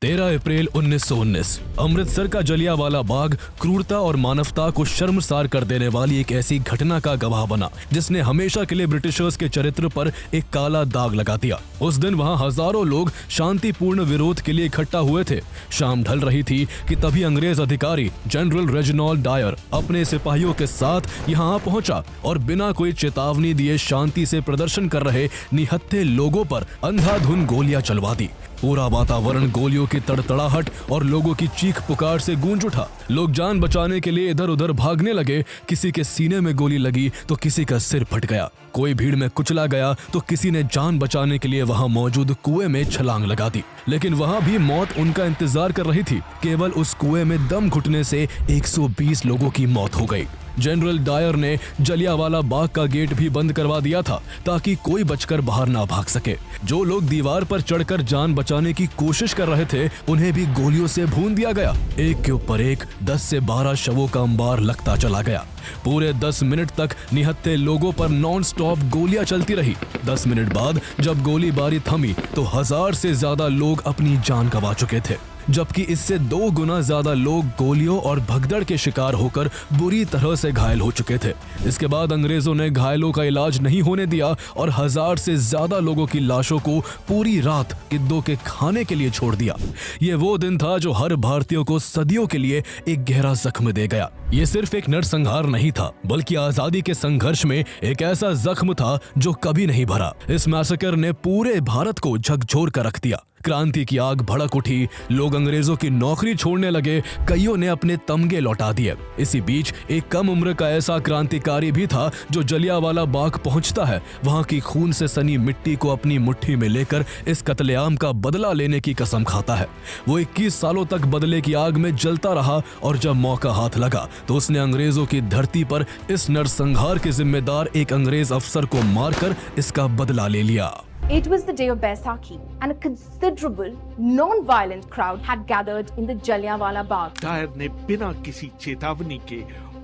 13 अप्रैल 1919 अमृतसर का जलियांवाला बाग क्रूरता और मानवता को शर्मसार कर देने वाली एक ऐसी घटना का गवाह बना जिसने हमेशा के लिए ब्रिटिशर्स के चरित्र पर एक काला दाग लगा दिया। उस दिन वहां हजारों लोग शांतिपूर्ण विरोध के लिए इकट्ठा हुए थे। शाम ढल रही थी कि तभी अंग्रेज अधिकारी जनरल रेजिनाल्ड डायर अपने सिपाहियों के साथ यहां आ पहुंचा और बिना कोई चेतावनी दिए शांति से प्रदर्शन कर रहे निहत्थे लोगों पर अंधाधुंध गोलियां चलवा दी। पूरा वातावरण गोलियों की तड़तड़ाहट और लोगों की चीख पुकार से गूंज उठा। लोग जान बचाने के लिए इधर उधर भागने लगे। किसी के सीने में गोली लगी तो किसी का सिर फट गया। कोई भीड़ में कुचला गया तो किसी ने जान बचाने के लिए वहां मौजूद कुएं में छलांग लगा दी। लेकिन वहां भी मौत उनका इंतजार कर रही थी। केवल उस कुएं में दम घुटने से 120 लोगों की मौत हो गई। जनरल डायर ने जलियांवाला बाग का गेट भी बंद करवा दिया था ताकि कोई बचकर बाहर ना भाग सके। जो लोग दीवार पर चढ़कर जान बचाने की कोशिश कर रहे थे उन्हें भी गोलियों से भून दिया गया। एक के ऊपर एक 10 से 12 शवों का अंबार लगता चला गया। पूरे 10 मिनट तक निहत्थे लोगों पर नॉन स्टॉप गोलियां चलती रही। 10 मिनट बाद जब गोलीबारी थमी तो 1000 से ज्यादा लोग अपनी जान गंवा चुके थे, जबकि इससे 2 गुना ज्यादा लोग गोलियों और भगदड़ के शिकार होकर बुरी तरह से घायल हो चुके थे। इसके बाद अंग्रेजों ने घायलों का इलाज नहीं होने दिया और 1000 से ज्यादा लोगों की लाशों को पूरी रात गिद्धों के खाने के लिए छोड़ दिया। ये वो दिन था जो हर भारतीय को सदियों के लिए एक गहरा जख्म दे गया। ये सिर्फ एक नरसंहार नहीं था बल्कि आजादी के संघर्ष में एक ऐसा जख्म था जो कभी नहीं भरा। इस मैसेकर ने पूरे भारत को झकझोर कर रख दिया। क्रांति की आग भड़क उठी। लोग अंग्रेजों की नौकरी छोड़ने लगे। कईयों ने अपने तमगे लौटा दिए। इसी बीच एक कम उम्र का ऐसा क्रांतिकारी भी था जो जलियांवाला बाग पहुंचता है। वहां की खून से सनी मिट्टी को अपनी मुट्ठी में लेकर इस कत्लेआम का बदला लेने की कसम खाता है। वो 21 सालों तक बदले की आग में जलता रहा और जब मौका हाथ लगा तो उसने अंग्रेजों की धरती पर इस नरसंहार के जिम्मेदार एक अंग्रेज अफसर को मारकर इसका बदला ले लिया। It was the day of Baisakhi and a considerable non-violent crowd had gathered in the Jallianwala Bagh. Dyer ने बिना किसी चेतावनी के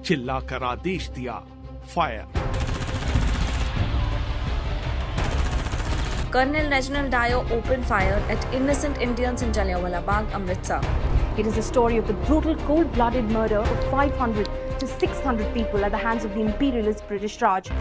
चिल्लाकर आदेश दिया, fire. Colonel Reginald Dyer opened fire at innocent Indians in Jallianwala Bagh, Amritsar. It is a story of the brutal, cold-blooded murder of 500 to 600 people at the hands of the imperialist British Raj.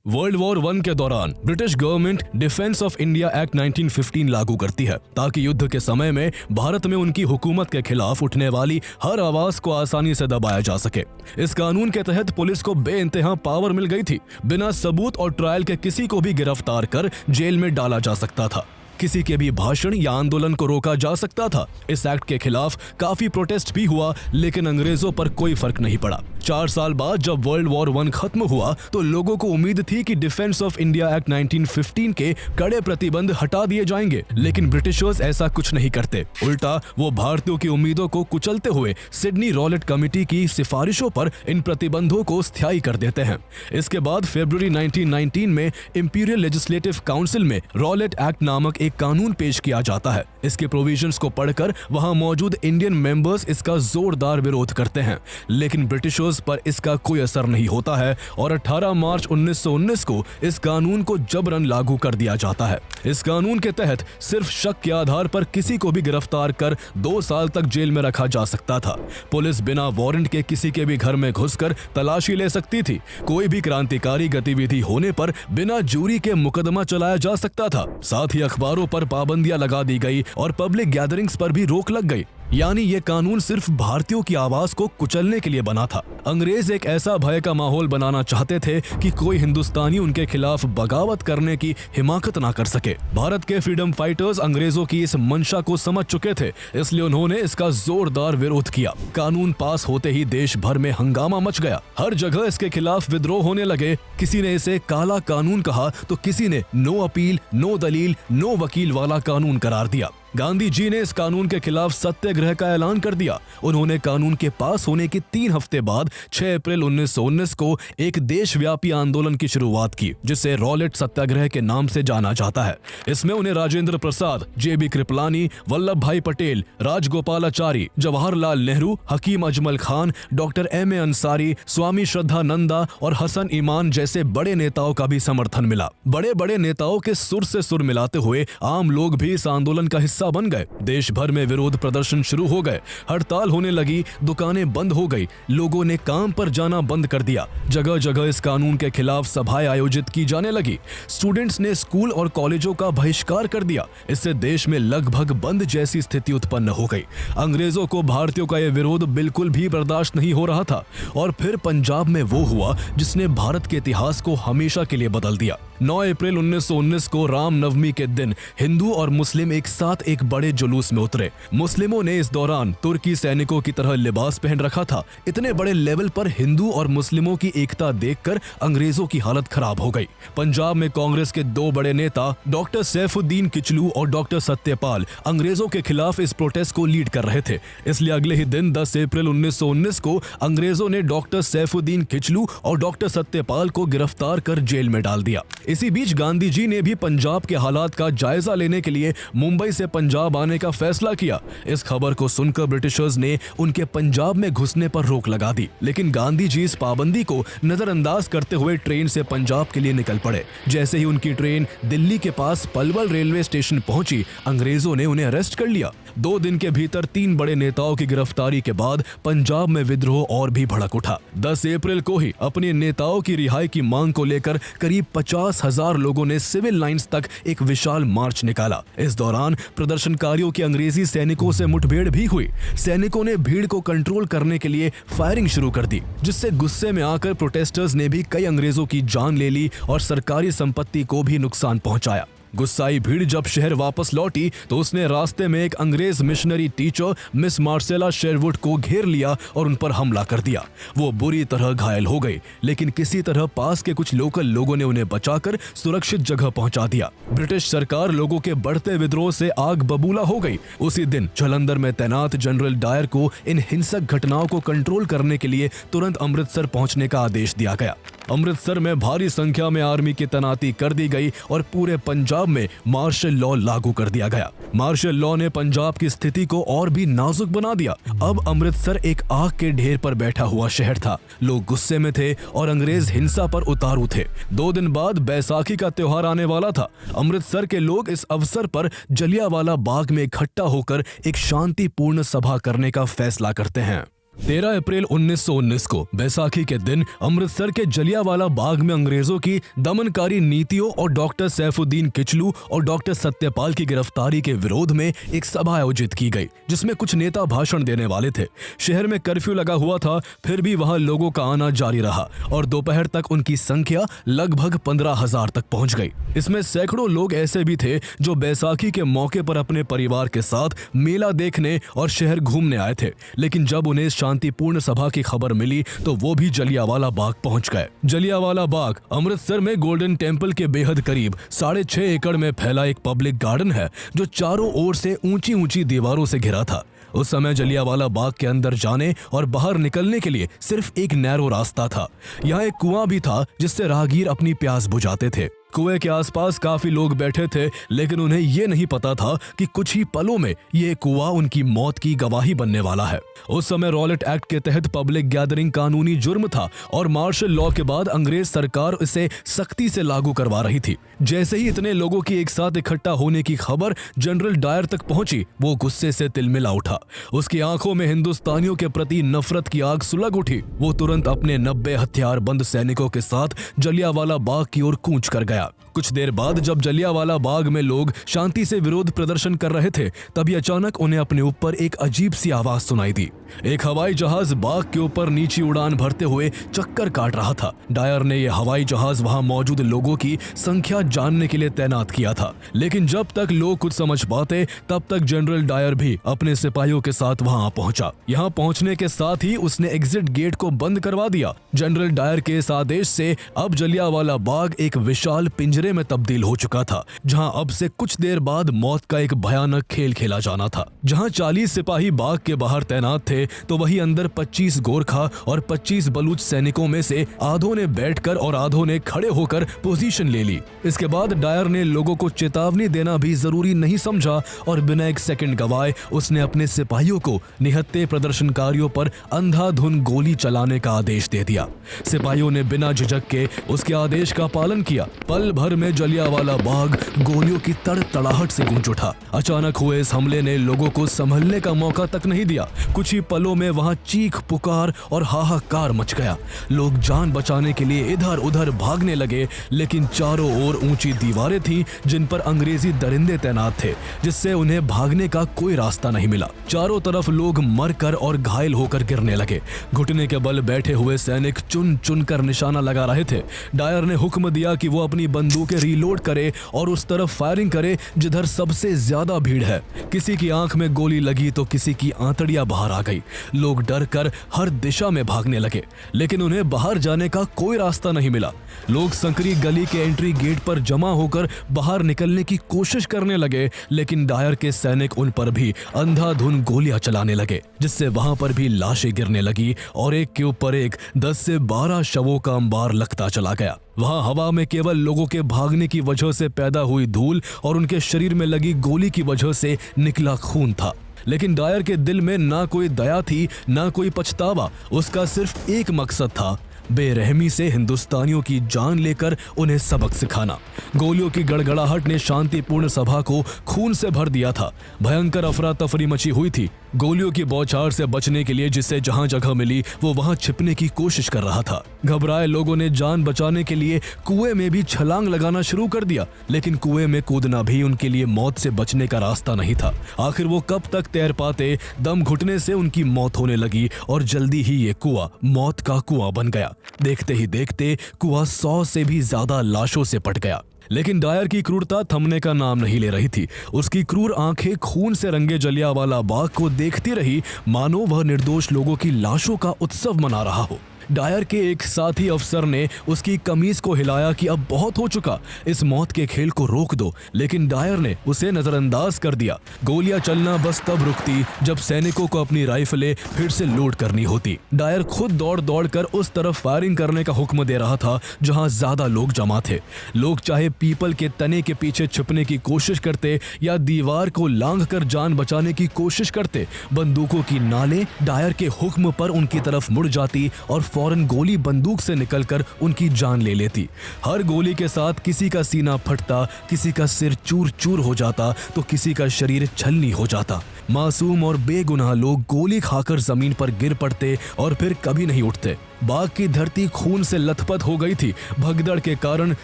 World war 1 के दौरान British government defence of India act 1915 लागू करती है ताकि युद्ध के समय में भारत में उनकी हुकूमत के खिलाफ उठने वाली हर आवाज को आसानी से दबाया जा सके। इस कानून के तहत पुलिस को बेइंतहा पावर मिल गई थी। बिना सबूत और ट्रायल के किसी को भी गिरफ्तार कर जेल में डाला जा सकता था। किसी के भी भाषण या आंदोलन को रोका जा सकता था। इस एक्ट के खिलाफ काफी प्रोटेस्ट भी हुआ लेकिन अंग्रेजों पर कोई फर्क नहीं पड़ा। 4 साल बाद जब वर्ल्ड वॉर 1 खत्म हुआ तो लोगों को उम्मीद थी कि डिफेंस ऑफ इंडिया एक्ट 1915 के कड़े प्रतिबंध हटा दिए जाएंगे, लेकिन ब्रिटिशर्स ऐसा कुछ नहीं करते। उल्टा वो भारतीयों की उम्मीदों को कुचलते हुए सिडनी रॉलेट कमेटी की सिफारिशों पर इन प्रतिबंधों को स्थायी कर देते हैं। इसके बाद फरवरी 1919 में इंपीरियल लेजिस्लेटिव काउंसिल में रॉलेट एक्ट नामक कानून पेश किया जाता है। इसके प्रोविजंस को पढ़कर वहां मौजूद इंडियन मेंबर्स इसका जोरदार विरोध करते हैं, लेकिन ब्रिटिशर्स पर इसका कोई असर नहीं होता है और 18 मार्च 1919 को इस कानून को जबरन लागू कर दिया जाता है। इस कानून के तहत सिर्फ शक के आधार पर किसी को भी गिरफ्तार कर 2 साल तक जेल में रखा जा सकता था। पुलिस बिना वारंट के किसी के भी घर में घुसकर तलाशी ले सकती थी। कोई भी क्रांतिकारी गतिविधि होने पर बिना जूरी के मुकदमा चलाया जा सकता था। साथ ही अखबारों पर पाबंदियां लगा दी गई और पब्लिक गैदरिंग्स पर भी रोक लग गई। यानी ये कानून सिर्फ भारतीयों की आवाज को कुचलने के लिए बना था। अंग्रेज एक ऐसा भय का माहौल बनाना चाहते थे कि कोई हिंदुस्तानी उनके खिलाफ बगावत करने की हिमाकत ना कर सके। भारत के फ्रीडम फाइटर्स अंग्रेजों की इस मंशा को समझ चुके थे, इसलिए उन्होंने इसका जोरदार विरोध किया। कानून पास होते ही देश भर में हंगामा मच गया। हर जगह इसके खिलाफ विद्रोह होने लगे। किसी ने इसे काला कानून कहा तो किसी ने नो अपील, नो दलील, नो वकील वाला कानून करार दिया। गांधी जी ने इस कानून के खिलाफ सत्याग्रह का ऐलान कर दिया। उन्होंने कानून के पास होने के 3 हफ्ते बाद 6 अप्रैल 1919 को एक देशव्यापी आंदोलन की शुरुआत की, जिसे रॉलेट सत्याग्रह के नाम से जाना जाता है। इसमें उन्हें राजेंद्र प्रसाद, JB कृपलानी, वल्लभ भाई पटेल, राजगोपालाचारी, जवाहरलाल नेहरू, हकीम अजमल खान, डॉक्टर M.A. अंसारी, स्वामी श्रद्धानंदा और हसन इमान जैसे बड़े नेताओं का भी समर्थन मिला। बड़े बड़े नेताओं के सुर से सुर मिलाते हुए आम लोग भी इस आंदोलन का हिस्सा बन गए। देश भर में विरोध प्रदर्शन शुरू हो गए, हड़ताल होने लगी, दुकानें बंद हो गई, लोगों ने काम पर जाना बंद कर दिया। जगह जगह इस कानून के खिलाफ सभाएं आयोजित की जाने लगी। स्टूडेंट्स ने स्कूल और कॉलेजों का बहिष्कार कर दिया। इससे देश में लगभग बंद जैसी स्थिति उत्पन्न हो गई। अंग्रेजों को भारतीयों का यह विरोध बिल्कुल भी बर्दाश्त नहीं हो रहा था। और फिर पंजाब में वो हुआ जिसने भारत के इतिहास को हमेशा के लिए बदल दिया। 9 अप्रैल 1919 को रामनवमी के दिन हिंदू और मुस्लिम एक साथ एक बड़े जुलूस में उतरे। मुस्लिमों ने इस दौरान तुर्की सैनिकों की तरह लिबास पहन रखा था। इतने बड़े लेवल पर हिंदू और मुस्लिमों की एकता देखकर अंग्रेजों की हालत खराब हो गई। पंजाब में कांग्रेस के 2 बड़े नेता डॉक्टर सैफुद्दीन किचलू और डॉक्टर सत्यपाल अंग्रेजों के खिलाफ इस प्रोटेस्ट को लीड कर रहे थे। इसलिए अगले ही दिन 10 अप्रैल 1919 को अंग्रेजों ने डॉक्टर सैफुद्दीन किचलू और डॉक्टर सत्यपाल को गिरफ्तार कर जेल में डाल दिया। इसी बीच गांधी जी ने भी पंजाब के हालात का जायजा लेने के लिए मुंबई से पंजाब आने का फैसला किया। इस खबर को सुनकर ब्रिटिशर्स ने उनके पंजाब में घुसने पर रोक लगा दी, लेकिन गांधी जी इस पाबंदी को नजरअंदाज करते हुए ट्रेन से पंजाब के लिए निकल पड़े। जैसे ही उनकी ट्रेन दिल्ली के पास पलवल रेलवे स्टेशन पहुंची, अंग्रेजों ने उन्हें अरेस्ट कर लिया। 2 दिन के भीतर 3 बड़े नेताओं की गिरफ्तारी के बाद पंजाब में विद्रोह और भी भड़क उठा। 10 अप्रैल को ही अपने नेताओं की रिहाई की मांग को लेकर करीब 50,000 लोगों ने सिविल लाइंस तक एक विशाल मार्च निकाला। इस दौरान प्रदर्शनकारियों की अंग्रेजी सैनिकों से मुठभेड़ भी हुई। सैनिकों ने भीड़ को कंट्रोल करने के लिए फायरिंग शुरू कर दी, जिससे गुस्से में आकर प्रोटेस्टर्स ने भी कई अंग्रेजों की जान ले ली और सरकारी संपत्ति को भी नुकसान पहुंचाया। गुस्साई भीड़ जब शहर वापस लौटी तो उसने रास्ते में एक अंग्रेज missionary teacher miss Marcela Sherwood को घेर लिया और उन पर हमला कर दिया। वो बुरी तरह घायल हो गई, लेकिन किसी तरह पास के कुछ लोकल लोगों ने उन्हें बचाकर सुरक्षित जगह पहुंचा दिया। ब्रिटिश सरकार लोगों के बढ़ते विद्रोह से आग बबूला हो गई। उसी दिन जालंधर में तैनात जनरल डायर को इन हिंसक घटनाओं को कंट्रोल करने के लिए तुरंत अमृतसर पहुंचने का आदेश दिया गया। अमृतसर में भारी संख्या में आर्मी की तैनाती कर दी गई और पूरे पंजाब में मार्शल लॉ लागू कर दिया गया। मार्शल लॉ ने पंजाब की स्थिति को और भी नाजुक बना दिया। अब अमृतसर एक आग के ढेर पर बैठा हुआ शहर था। लोग गुस्से में थे और अंग्रेज हिंसा पर उतारू थे। 2 दिन बाद बैसाखी का त्योहार आने वाला था। अमृतसर के लोग इस अवसर पर जलियांवाला बाग में इकट्ठा होकर एक शांतिपूर्ण सभा करने का फैसला करते हैं। 13 अप्रैल 1919 को बैसाखी के दिन अमृतसर के जलियांवाला बाग में अंग्रेजों की दमनकारी नीतियों और डॉक्टर सैफुद्दीन किचलू और डॉक्टर सत्यपाल की गिरफ्तारी के विरोध में एक सभा आयोजित की गई, जिसमें कुछ नेता भाषण देने वाले थे। शहर में कर्फ्यू लगा हुआ था, फिर भी वहां लोगों का आना जारी रहा और दोपहर तक उनकी संख्या लगभग 15,000 तक पहुंच गई। इसमें सैकड़ों लोग ऐसे भी थे जो बैसाखी के मौके पर अपने परिवार के साथ मेला देखने और शहर घूमने आए थे, लेकिन जब उन्हें शांतिपूर्ण सभा की खबर मिली तो वो भी जलियांवाला बाग पहुंच गए। जलियांवाला बाग अमृतसर में गोल्डन टेम्पल के बेहद करीब 6.5 एकड़ में फैला एक पब्लिक गार्डन है, जो चारों ओर से ऊंची ऊंची दीवारों से घिरा था। उस समय जलियांवाला बाग के अंदर जाने और बाहर निकलने के लिए सिर्फ एक नैरो रास्ता था। यहाँ एक कुआं भी था जिससे राहगीर अपनी प्यास बुझाते थे। कुएं के आसपास काफी लोग बैठे थे, लेकिन उन्हें ये नहीं पता था कि कुछ ही पलों में ये कुआं उनकी मौत की गवाही बनने वाला है। उस समय रॉलेट एक्ट के तहत पब्लिक गैदरिंग कानूनी जुर्म था और मार्शल लॉ के बाद अंग्रेज सरकार इसे सख्ती से लागू करवा रही थी। जैसे ही इतने लोगों की एक साथ इकट्ठा होने की खबर जनरल डायर तक पहुंची, वो गुस्से से तिलमिला उठा। उसकी आंखों में हिंदुस्तानियों के प्रति नफरत की आग सुलग उठी। वो तुरंत अपने 90 हथियारबंद सैनिकों के साथ जलियांवाला बाग की ओर कूच कर गया। कुछ देर बाद जब जलियांवाला बाग में लोग शांति से विरोध प्रदर्शन कर रहे थे, तभी अचानक उन्हें अपने ऊपर एक अजीब सी आवाज सुनाई दी। एक हवाई जहाज बाग के ऊपर नीची उड़ान भरते हुए चक्कर काट रहा था। डायर ने यह हवाई जहाज वहां मौजूद लोगों की संख्या जानने के लिए तैनात किया था, लेकिन जब तक लोग कुछ समझ पाते तब तक जनरल डायर भी अपने सिपाहियों के साथ वहां पहुंचा। यहां पहुंचने के साथ ही उसने एग्जिट गेट को बंद करवा दिया। जनरल डायर के इस आदेश से अब जलियांवाला बाग एक विशाल पिंजरे पिंजरे में तब्दील हो चुका था, जहां अब से कुछ देर बाद मौत का एक भयानक खेल खेला जाना था। जहां 40 सिपाही बाग के बाहर तैनात थे, तो वही अंदर 25 गोरखा और 25 बलूच सैनिकों में से आधों ने बैठकर और आधों ने खड़े होकर पोजीशन ले ली। इसके बाद डायर ने लोगों को चेतावनी देना भी जरूरी नहीं समझा और बिना एक सेकंड गवाए उसने अपने सिपाहियों को निहत्थे प्रदर्शनकारियों पर अंधाधुंध गोली चलाने का आदेश दे दिया। सिपाहियों ने बिना झिझक के उसके आदेश का पालन किया। पल भर में जलियांवाला बाग गोलियों की तड़तड़ाहट से गूंज उठा। अचानक हुए इस हमले ने लोगों को संभलने का मौका तक नहीं दिया। कुछ ही पलों में वहां चीख पुकार और हाहाकार मच गया। लोग जान बचाने के लिए इधर उधर भागने लगे, लेकिन चारों ओर ऊंची दीवारें थीं जिन पर अंग्रेजी दरिंदे तैनात थे, जिससे उन्हें भागने का कोई रास्ता नहीं मिला। चारों तरफ लोग मरकर और घायल होकर गिरने लगे। घुटने के बल बैठे हुए सैनिक चुन चुन कर निशाना लगा रहे थे। डायर ने हुक्म दिया कि वो अपनी बंदूकें रीलोड करे और उस तरफ फायरिंग करे जिधर सबसे ज्यादा भीड़ है। किसी की आंख में गोली लगी तो किसी की आंतड़ियां बाहर आ गई। लोग डर कर हर दिशा में भागने लगे, लेकिन उन्हें बाहर जाने का कोई रास्ता नहीं मिला। लोग संकरी गली के एंट्री गेट पर जमा होकर बाहर निकलने की कोशिश करने लगे, लेकिन डायर के सैनिक उन पर भी अंधाधुंध गोलियां चलाने लगे, जिससे वहां पर भी लाशें गिरने लगी और एक के ऊपर एक 10 से 12 शवों का अंबार लगता चला गया। वहां हवा में केवल लोगों के भागने की वजह से पैदा हुई धूल और उनके शरीर में लगी गोली की वजह से निकला खून था। लेकिन डायर के दिल में ना कोई दया थी, ना कोई पछतावा। उसका सिर्फ एक मकसद था, बेरहमी से हिंदुस्तानियों की जान लेकर उन्हें सबक सिखाना। गोलियों की गड़गड़ाहट ने शांतिपूर्ण सभा को खून से भर दिया था। भयंकर अफरा तफरी मची हुई थी। गोलियों की बौछार से बचने के लिए जिसे जहां जगह मिली वो वहां छिपने की कोशिश कर रहा था। घबराए लोगों ने जान बचाने के लिए कुएं में भी छलांग लगाना शुरू कर दिया, लेकिन कुएं में कूदना भी उनके लिए मौत से बचने का रास्ता नहीं था। आखिर वो कब तक तैर पाते। दम घुटने से उनकी मौत होने लगी और जल्दी ही ये कुआं मौत का कुआं बन गया। देखते ही देखते कुआं 100 से भी ज्यादा लाशों से पट गया। लेकिन डायर की क्रूरता थमने का नाम नहीं ले रही थी। उसकी क्रूर आंखें खून से रंगे जलियांवाला बाग को देखती रही, मानो वह निर्दोष लोगों की लाशों का उत्सव मना रहा हो। डायर के एक साथी अफसर ने उसकी कमीज को हिलाया कि अब बहुत हो चुका, इस मौत के खेल को रोक दो, लेकिन डायर ने उसे नजरअंदाज कर दिया। गोलियां चलना बस तब रुकती जब सैनिकों को अपनी राइफलें फिर से लोड करनी होती। डायर खुद दौड़ दौड़ कर उस तरफ फायरिंग करने का हुक्म दे रहा था जहां ज्यादा लोग जमा थे। लोग चाहे पीपल के तने के पीछे छिपने की कोशिश करते या दीवार को लांघ कर जान बचाने की कोशिश करते, बंदूकों की नालें डायर के हुक्म पर उनकी तरफ मुड़ जाती और फौरन गोली बंदूक से निकलकर उनकी जान ले लेती। हर गोली के साथ किसी का सीना फटता, किसी का सिर चूर चूर हो जाता तो किसी का शरीर छलनी हो जाता। मासूम और बेगुनाह लोग गोली खाकर जमीन पर गिर पड़ते और फिर कभी नहीं उठते। बाग की धरती खून से लथपथ हो गई थी। भगदड़ के कारण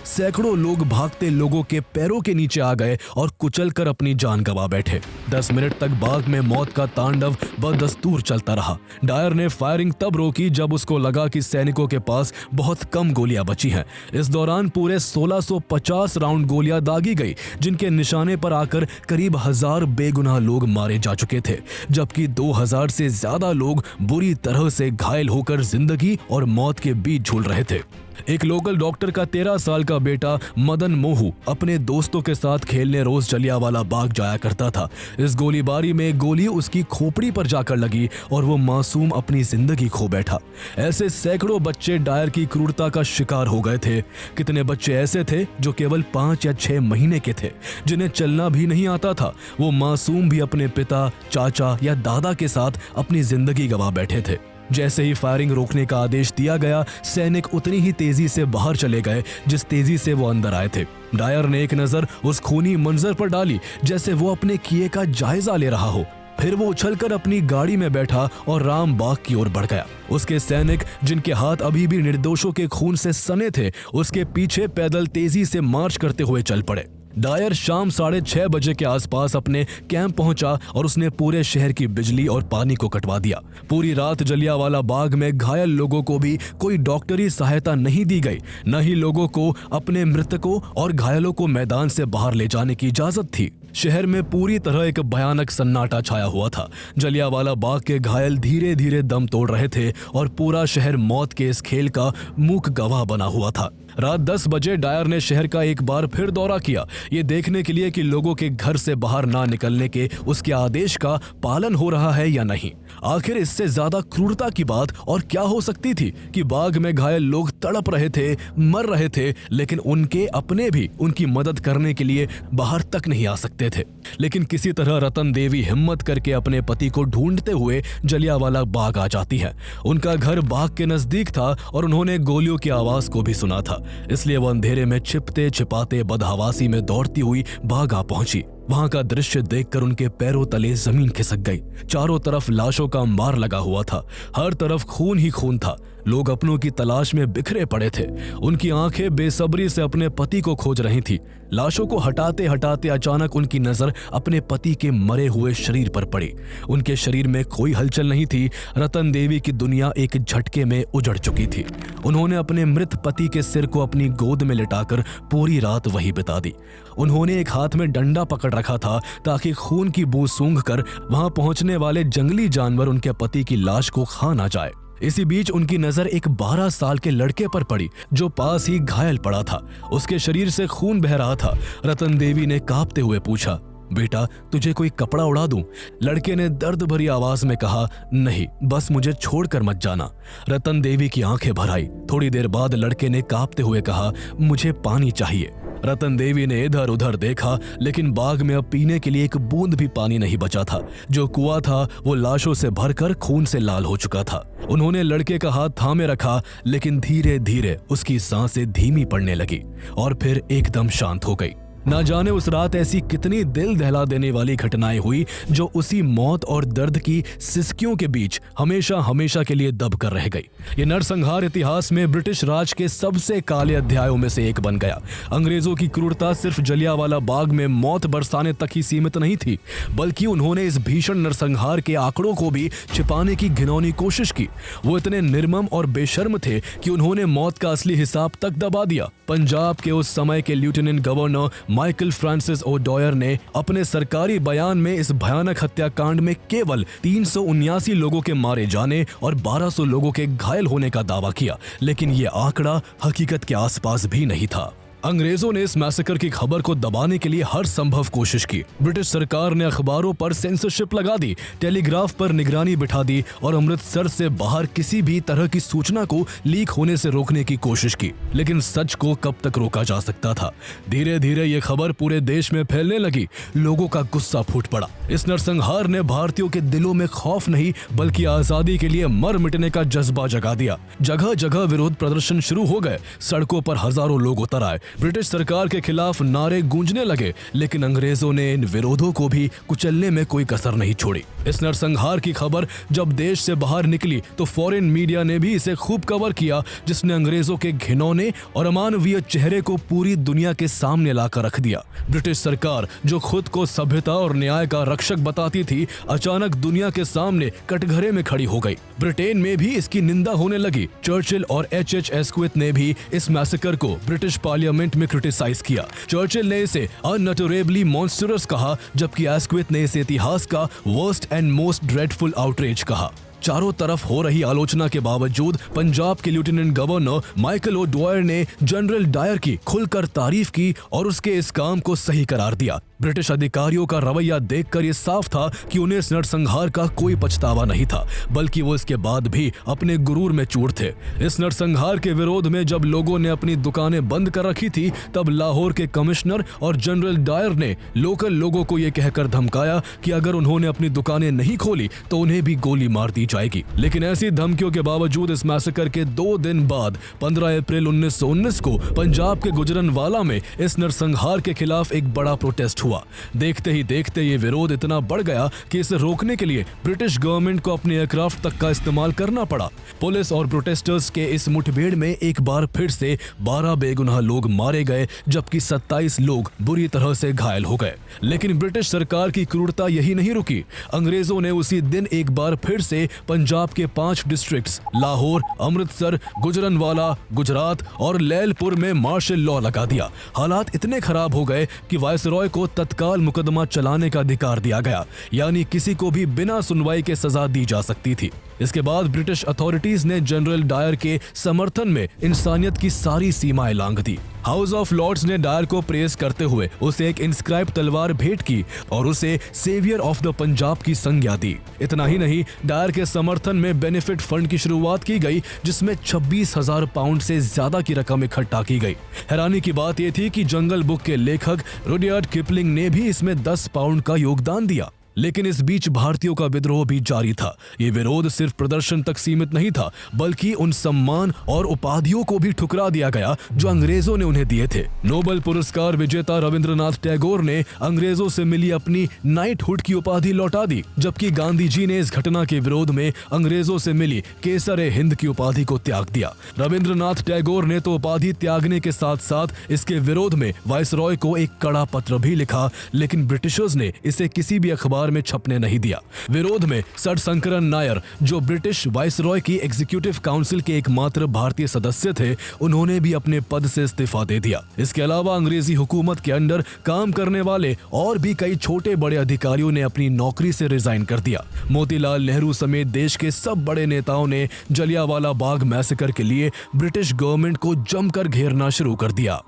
सैकड़ों लोग भागते लोगों के पैरों के नीचे आ गए और कुचलकर अपनी जान गंवा बैठे। 10 मिनट तक बाग में मौत का तांडव बदस्तूर चलता रहा। डायर ने फायरिंग तब रोकी जब उसको लगा कि सैनिकों के पास बहुत कम गोलियां बची हैं। इस दौरान पूरे 1650 राउंड गोलियां दागी गई, जिनके निशाने पर आकर करीब 1000 बेगुनाह लोग मारे जा चुके थे, जबकि 2000 से ज्यादा लोग बुरी तरह से घायल होकर जिंदगी और मौत के बीच झूल रहे थे। एक लोकल डॉक्टर का 13 साल का बेटा मदन मोहू अपने दोस्तों के साथ खेलने रोज जलियांवाला बाग जाया करता था। इस गोलीबारी में गोली उसकी खोपड़ी पर जाकर लगी और वो मासूम अपनी जिंदगी खो बैठा। ऐसे सैकड़ों बच्चे डायर की क्रूरता का शिकार हो गए थे। कितने बच्चे ऐसे थे जो केवल 5 या 6 महीने के थे, जिन्हें चलना भी नहीं आता था। वो मासूम भी अपने पिता, चाचा या दादा के साथ अपनी जिंदगी गंवा बैठे थे। जैसे ही फायरिंग रोकने का आदेश दिया गया, सैनिक उतनी ही तेजी से बाहर चले गए जिस तेजी से वो अंदर आए थे। डायर ने एक नजर उस खूनी मंजर पर डाली, जैसे वो अपने किए का जायजा ले रहा हो। फिर वो उछलकर अपनी गाड़ी में बैठा और रामबाग की ओर बढ़ गया। उसके सैनिक, जिनके हाथ अभी भी निर्दोषों के खून से सने थे, उसके पीछे पैदल तेजी से मार्च करते हुए चल पड़े। डायर शाम 6:30 बजे के आसपास अपने कैंप पहुंचा और उसने पूरे शहर की बिजली और पानी को कटवा दिया। पूरी रात जलियांवाला बाग में घायल लोगों को भी कोई डॉक्टरी सहायता नहीं दी गई, न ही लोगों को अपने मृतकों और घायलों को मैदान से बाहर ले जाने की इजाजत थी। शहर में पूरी तरह एक भयानक सन्नाटा छाया हुआ था। जलियांवाला बाग के घायल धीरे धीरे दम तोड़ रहे थे और पूरा शहर मौत के इस खेल का मूक गवाह बना हुआ था। रात 10 बजे डायर ने शहर का एक बार फिर दौरा किया, ये देखने के लिए कि लोगों के घर से बाहर ना निकलने के उसके आदेश का पालन हो रहा है या नहीं। आखिर इससे ज्यादा क्रूरता की बात और क्या हो सकती थी कि बाग में घायल लोग तड़प रहे थे, मर रहे थे, लेकिन उनके अपने भी उनकी मदद करने के लिए बाहर तक नहीं आ सकते थे। लेकिन किसी तरह रतन देवी हिम्मत करके अपने पति को ढूंढते हुए जलियांवाला बाग आ जाती है। उनका घर बाग के नजदीक था और उन्होंने गोलियों की आवाज को भी सुना था, इसलिए वो अंधेरे में छिपते छिपाते बदहवासी में दौड़ती हुई बाग आ पहुंची। वहां का दृश्य देखकर उनके पैरों तले जमीन खिसक गई। चारों तरफ लाशों का अंबार लगा हुआ था, हर तरफ खून ही खून था। लोग अपनों की तलाश में बिखरे पड़े थे। उनकी आंखें बेसब्री से अपने पति को खोज रही थी। लाशों को हटाते हटाते अचानक उनकी नजर अपने पति के मरे हुए शरीर पर पड़ी। उनके शरीर में कोई हलचल नहीं थी। रतन देवी की दुनिया एक झटके में उजड़ चुकी थी। उन्होंने अपने मृत पति के सिर को अपनी गोद में लिटाकर पूरी रात वही बिता दी। उन्होंने एक हाथ में डंडा पकड़ रखा था ताकि खून की बू सूंघकर वहां पहुंचने वाले जंगली जानवर उनके पति की लाश को खा ना जाए। इसी बीच उनकी नजर एक 12 साल के लड़के पर पड़ी जो पास ही घायल पड़ा था। उसके शरीर से खून बह रहा था। रतन देवी ने कांपते हुए पूछा, बेटा तुझे कोई कपड़ा उड़ा दूं? लड़के ने दर्द भरी आवाज में कहा, नहीं, बस मुझे छोड़कर मत जाना। रतन देवी की आंखें भर आई। थोड़ी देर बाद लड़के ने कांपते हुए कहा, मुझे पानी चाहिए। रतन देवी ने इधर उधर देखा, लेकिन बाग में अब पीने के लिए एक बूंद भी पानी नहीं बचा था। जो कुआं था वो लाशों से भरकर खून से लाल हो चुका था। उन्होंने लड़के का हाथ थामे रखा, लेकिन धीरे धीरे उसकी सांसें धीमी पड़ने लगी और फिर एकदम शांत हो गई। ना जाने उस रात ऐसी कितनी दिल दहला देने वाली घटनाएं हुई जो उसी मौत और दर्द की सिसकियों के बीच हमेशा हमेशा के लिए दब कर रह गई। ये नरसंहार इतिहास में ब्रिटिश राज के सबसे काले अध्यायों में से एक बन गया। अंग्रेजों की क्रूरता सिर्फ जलियांवाला बाग में मौत बरसाने तक ही सीमित नहीं थी, बल्कि उन्होंने इस भीषण नरसंहार के आंकड़ों को भी छिपाने की घिनौनी कोशिश की। वो इतने निर्मम और बेशर्म थे कि उन्होंने मौत का असली हिसाब तक दबा दिया। पंजाब के उस समय के lieutenant governor Michael Francis O'Dwyer ने अपने सरकारी बयान में इस भयानक हत्याकांड में केवल 379 लोगों के मारे जाने और 1200 लोगों के घायल होने का दावा किया, लेकिन ये आंकड़ा हकीकत के आसपास भी नहीं था। अंग्रेजों ने इस मैसेकर की खबर को दबाने के लिए हर संभव कोशिश की। ब्रिटिश सरकार ने अखबारों पर सेंसरशिप लगा दी, टेलीग्राफ पर निगरानी बिठा दी और अमृतसर से बाहर किसी भी तरह की सूचना को लीक होने से रोकने की कोशिश की। लेकिन सच को कब तक रोका जा सकता था? धीरे धीरे ये खबर पूरे देश में फैलने लगी। लोगों का गुस्सा फूट पड़ा। इस नरसंहार ने भारतीयों के दिलों में खौफ नहीं बल्कि आजादी के लिए मर मिटने का जज्बा जगा दिया। जगह जगह विरोध प्रदर्शन शुरू हो गए। सड़कों पर हजारों लोग उतर आए। ब्रिटिश सरकार के खिलाफ नारे गूंजने लगे, लेकिन अंग्रेजों ने इन विरोधों को भी कुचलने में कोई कसर नहीं छोड़ी। इस नरसंहार की खबर जब देश से बाहर निकली तो फॉरेन मीडिया ने भी इसे खूब कवर किया, जिसने अंग्रेजों के घिनौने और अमानवीय चेहरे को पूरी दुनिया के सामने लाकर रख दिया। ब्रिटिश सरकार जो खुद को सभ्यता और न्याय का रक्षक बताती थी, अचानक दुनिया के सामने कटघरे में खड़ी हो गई। ब्रिटेन में भी इसकी निंदा होने लगी। चर्चिल और H.H. एस्क्विथ ने भी इस मैसेकर को ब्रिटिश पार्लियामेंट में क्रिटिसाइज किया। चर्चिल ने इसे अनटरेबली मॉन्स्टरस कहा, जबकि एस्क्विथ ने इसे इतिहास का worst and most dreadful outrage कहा। चारों तरफ हो रही आलोचना के बावजूद पंजाब के लेफ्टिनेंट गवर्नर माइकल ओडॉयर ने जनरल डायर की खुलकर तारीफ की और उसके इस काम को सही करार दिया। ब्रिटिश अधिकारियों का रवैया देखकर यह साफ था कि उन्हें इस नरसंहार का कोई पछतावा नहीं था, बल्कि वो इसके बाद भी अपने गुरूर में चूर थे। इस नरसंहार के विरोध में जब लोगों ने अपनी दुकानें बंद कर रखी थी, तब लाहौर के कमिश्नर और जनरल डायर ने लोकल लोगों को यह कहकर धमकाया कि अगर उन्होंने अपनी दुकानें नहीं खोली तो उन्हें भी गोली मार दी जाएगी। लेकिन ऐसी धमकियों के बावजूद इस मैसेकर के 2 दिन बाद 15 अप्रैल 1919 को पंजाब के गुजरनवाला में इस नरसंहार के खिलाफ एक बड़ा प्रोटेस्ट हुआ। देखते ही देखते ये विरोध इतना बढ़ गया कि इसे रोकने के लिए ब्रिटिश गवर्नमेंट को अपने एयरक्राफ्ट तक का इस्तेमाल करना पड़ा। पुलिस और प्रोटेस्टर्स के इस मुठभेड़ में एक बार फिर से 12 बेगुनाह लोग मारे गए, जबकि 27 लोग बुरी तरह से घायल हो गए। लेकिन ब्रिटिश सरकार की क्रूरता यही नहीं रुकी। अंग्रेजों ने उसी दिन एक बार फिर से पंजाब के 5 डिस्ट्रिक्ट्स लाहौर, अमृतसर, गुजरनवाला, गुजरात और लैलपुर में मार्शल लॉ लगा दिया। हालात इतने खराब हो गए कि वायसरॉय को तत्काल मुकदमा चलाने का अधिकार दिया गया, यानी किसी को भी बिना सुनवाई के सजा दी जा सकती थी। इसके बाद ब्रिटिश अथॉरिटीज ने जनरल डायर के समर्थन में इंसानियत की सारी सीमाएं लांघ दी। हाउस ऑफ लॉर्ड्स ने डायर को प्रेस करते हुए उसे एक इंस्क्राइब तलवार भेंट की और उसे सेवियर ऑफ द पंजाब की संज्ञा दी। इतना ही नहीं, डायर के समर्थन में बेनिफिट फंड की शुरुआत की गई, जिसमें 26,000 पाउंड से ज्यादा की रकम इकट्ठा की गई। हैरानी की बात यह थी कि जंगल बुक के लेखक रुडयार्ड किपलिंग ने भी इसमें 10 पाउंड का योगदान दिया। लेकिन इस बीच भारतीयों का विद्रोह भी जारी था। ये विरोध सिर्फ प्रदर्शन तक सीमित नहीं था, बल्कि उन सम्मान और उपाधियों को भी ठुकरा दिया गया जो अंग्रेजों ने उन्हें दिए थे। नोबेल पुरस्कार विजेता रविंद्रनाथ टैगोर ने अंग्रेजों से मिली अपनी नाइटहुड की उपाधि लौटा दी, जबकि गांधी जी ने इस घटना के विरोध में अंग्रेजों से मिली केसर-ए-हिंद की उपाधि को त्याग दिया। रविंद्रनाथ टैगोर ने तो उपाधि त्यागने के साथ साथ इसके विरोध में वायसरॉय को एक कड़ा पत्र भी लिखा, लेकिन ब्रिटिशर्स ने इसे किसी भी अखबार में छपने नहीं दिया। विरोध में सर शंकरन नायर, जो ब्रिटिश वाइसरॉय की एग्जीक्यूटिव काउंसिल के एकमात्र भारतीय सदस्य थे, उन्होंने भी अपने पद से इस्तीफा दे दिया। इसके अलावा अंग्रेजी हुकूमत के अंडर काम करने वाले और भी कई छोटे बड़े अधिकारियों ने अपनी नौकरी से रिजाइन कर दिया। मोतीलाल नेहरू समेत देश के सब बड़े नेताओं ने जलियांवाला बाग मैसेकर के लिए ब्रिटिश गवर्नमेंट को जमकर घेरना शुरू कर दिया।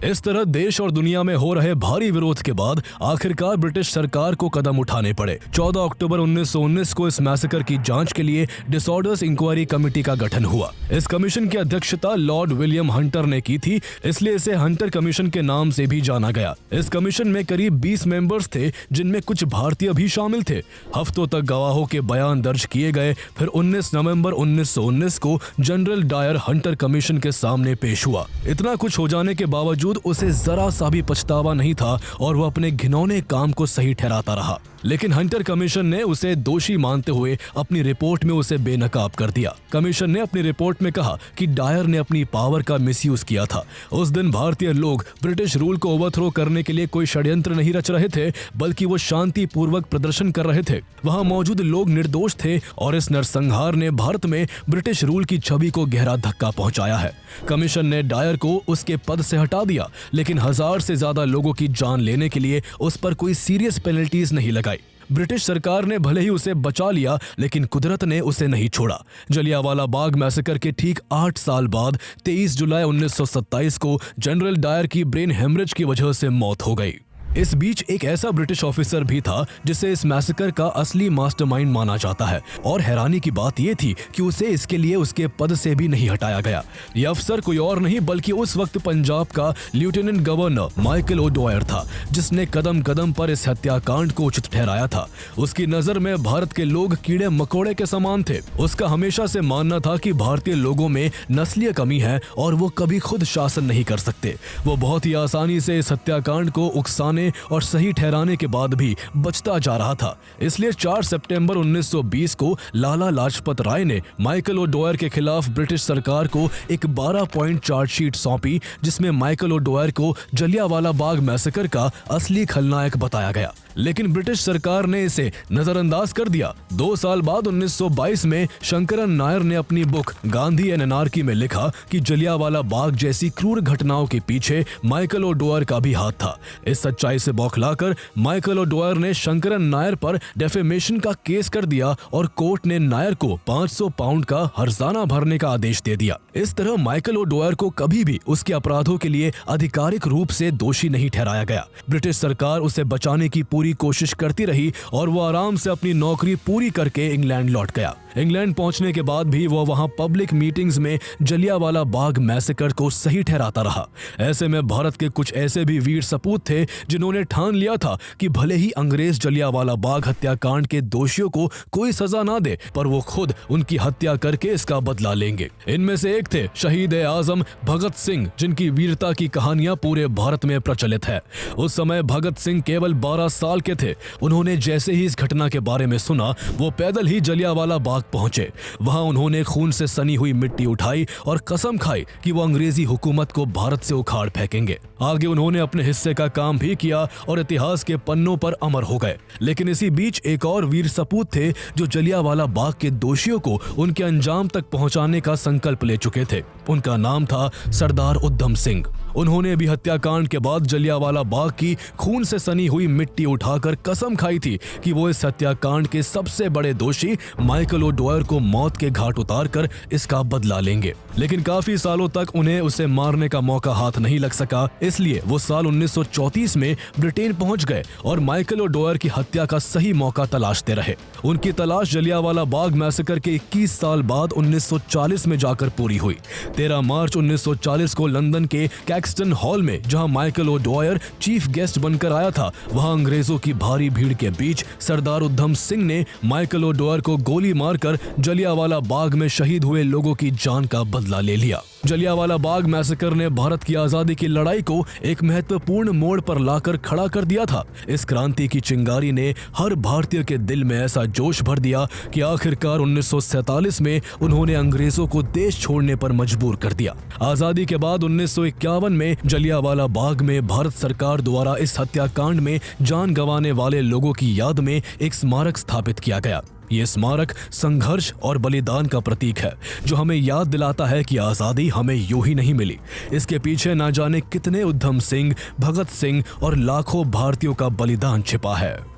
इस तरह देश और दुनिया में हो रहे भारी विरोध के बाद आखिरकार ब्रिटिश सरकार को कदम उठाने पड़े। 14 अक्टूबर 1919 को इस मैसेकर की जांच के लिए डिसऑर्डर्स इंक्वायरी कमेटी का गठन हुआ। इस कमीशन की अध्यक्षता लॉर्ड विलियम हंटर ने की थी, इसलिए इसे हंटर कमीशन के नाम से भी जाना गया। इस कमीशन में करीब 20 मेंबर्स थे, जिनमें कुछ भारतीय भी शामिल थे। हफ्तों तक गवाहों के बयान दर्ज किए गए। फिर 19 नवंबर 1919 को जनरल डायर हंटर कमीशन के सामने पेश हुआ। इतना कुछ हो जाने के बावजूद उसे जरा सा भी पछतावा नहीं था और वह अपने घिनौने काम को सही ठहराता रहा। लेकिन हंटर कमीशन ने उसे दोषी मानते हुए अपनी रिपोर्ट में उसे बेनकाब कर दिया। कमीशन ने अपनी रिपोर्ट में कहा कि डायर ने अपनी पावर का मिसयूज किया था। उस दिन भारतीय लोग ब्रिटिश रूल को ओवरथ्रो करने के लिए कोई षड्यंत्र नहीं रच रहे थे, बल्कि वो शांतिपूर्वक प्रदर्शन कर रहे थे। वहां मौजूद लोग निर्दोष थे और इस नरसंहार ने भारत में ब्रिटिश रूल की छवि को गहरा धक्का पहुंचाया है। कमीशन ने डायर को उसके पद से हटा दिया, लेकिन 1000 से ज्यादा लोगों की जान लेने के लिए उस पर कोई सीरियस पेनल्टीज नहीं लगाई। ब्रिटिश सरकार ने भले ही उसे बचा लिया, लेकिन कुदरत ने उसे नहीं छोड़ा। जलियांवाला बाग मैसेकर के ठीक 8 साल बाद 23 जुलाई 1927 को जनरल डायर की ब्रेन हेमरेज की वजह से मौत हो गई। इस बीच एक ऐसा ब्रिटिश ऑफिसर भी था जिसे इस मैसेकर का असली मास्टरमाइंड माना जाता है, और हैरानी की बात यह थी कि उसे इसके लिए उसके पद से भी नहीं हटाया गया। यह अफसर कोई और नहीं बल्कि उस वक्त पंजाब का लेफ्टिनेंट गवर्नर माइकल ओडॉयर था, जिसने कदम कदम पर इस हत्याकांड को उचित ठहराया था। उसकी नजर में भारत के लोग कीड़े मकोड़े के समान थे। उसका हमेशा से मानना था कि भारतीय लोगों में नस्लीय कमी है और वो कभी खुद शासन नहीं कर सकते। वो बहुत ही आसानी से इस हत्याकांड को उकसाने और सही ठहराने के बाद भी बचता जा रहा था। इसलिए 4 सितंबर 1920 को लाला लाजपत राय ने माइकल ओडॉयर के खिलाफ ब्रिटिश सरकार को एक 12 पॉइंट चार्जशीट सौंपी, जिसमें माइकल ओडॉयर को जलियांवाला बाग मैसेकर का असली खलनायक बताया गया। लेकिन ब्रिटिश सरकार ने इसे नजरअंदाज कर दिया। 2 साल बाद 1922 में शंकरन नायर ने अपनी बुक गांधी एंड एनार्की में लिखा कि जलियांवाला बाग जैसी क्रूर घटनाओं के पीछे माइकल ओडॉयर का भी हाथ था। इस सच्चाई से बौखलाकर माइकल ओडॉयर ने शंकरन नायर पर डेफेमेशन का केस कर दिया और कोर्ट ने नायर को 500 पाउंड का हर्जाना भरने का आदेश दे दिया। इस तरह माइकल ओडॉयर को कभी भी उसके अपराधों के लिए आधिकारिक रूप से दोषी नहीं ठहराया गया। ब्रिटिश सरकार उसे बचाने की पूरी कोशिश करती रही और वो आराम से अपनी नौकरी पूरी करके इंग्लैंड लौट गया। इंग्लैंड पहुंचने के बाद भी वो वहां पब्लिक मीटिंग्स में जलियांवाला बाग मैसेकर को सही ठहराता रहा। ऐसे में भारत के कुछ ऐसे भी वीर सपूत थे जिन्होंने ठान लिया था कि भले ही अंग्रेज जलियांवाला बाग हत्याकांड के दोषियों को कोई सजा ना दे, पर वो खुद उनकी हत्या करके इसका बदला लेंगे। इनमें से एक थे शहीद ए आजम भगत सिंह, जिनकी वीरता की कहानियां पूरे भारत में प्रचलित है। उस समय भगत सिंह केवल 12 साल के थे। उन्होंने जैसे ही इस घटना के बारे में सुना, वो पैदल ही जलियांवाला बाग पहुंचे। वहां उन्होंने खून से सनी हुई मिट्टी उठाई और कसम खाई कि वो अंग्रेजी हुकूमत को भारत से उखाड़ फेंकेंगे। आगे उन्होंने अपने हिस्से का काम भी किया और इतिहास के पन्नों पर अमर हो गए। लेकिन इसी बीच एक और वीर सपूत थे जो जलियांवाला बाग के दोषियों को उनके अंजाम तक पहुंचाने का संकल्प ले चुके थे। उनका नाम था सरदार उधम सिंह। उन्होंने भी हत्याकांड के बाद जलियांवाला बाग की खून से सनी हुई मिट्टी उठाकर कसम खाई थी कि वो इस हत्याकांड के सबसे बड़े दोषी माइकल ओडवायर को मौत के घाट उतारकर इसका बदला लेंगे। लेकिन काफी सालों तक उन्हें उसे मारने का मौका हाथ नहीं लग सका, इसलिए वो साल 1934 में ब्रिटेन पहुंच गए और माइकल ओडवायर की हत्या का सही मौका तलाशते रहे। उनकी तलाश जलियांवाला बाग मैसेकर के 21 साल बाद 1940 में जाकर पूरी हुई। 13 मार्च 1940 को लंदन के कैक्सटन हॉल में, जहां माइकल ओडवायर चीफ गेस्ट बनकर आया था, वहां अंग्रेजों की भारी भीड़ के बीच सरदार उधम सिंह ने माइकल ओडवायर को गोली मारकर जलियांवाला बाग में शहीद हुए लोगों की जान का बदला ले लिया। जलियांवाला बाग मैसेकर ने भारत की आजादी की लड़ाई को एक महत्वपूर्ण मोड़ पर लाकर खड़ा कर दिया था। इस क्रांति की चिंगारी ने हर भारतीय के दिल में ऐसा जोश भर दिया कि आखिरकार 1947 में उन्होंने अंग्रेजों को देश छोड़ने पर मजबूर कर दिया। आजादी के बाद 1951 में जलियांवाला बाग में भारत सरकार द्वारा इस हत्याकांड में जान गंवाने वाले लोगों की याद में एक स्मारक स्थापित किया गया। ये स्मारक संघर्ष और बलिदान का प्रतीक है, जो हमें याद दिलाता है कि आजादी हमें यूं ही नहीं मिली। इसके पीछे ना जाने कितने उधम सिंह, भगत सिंह और लाखों भारतीयों का बलिदान छिपा है।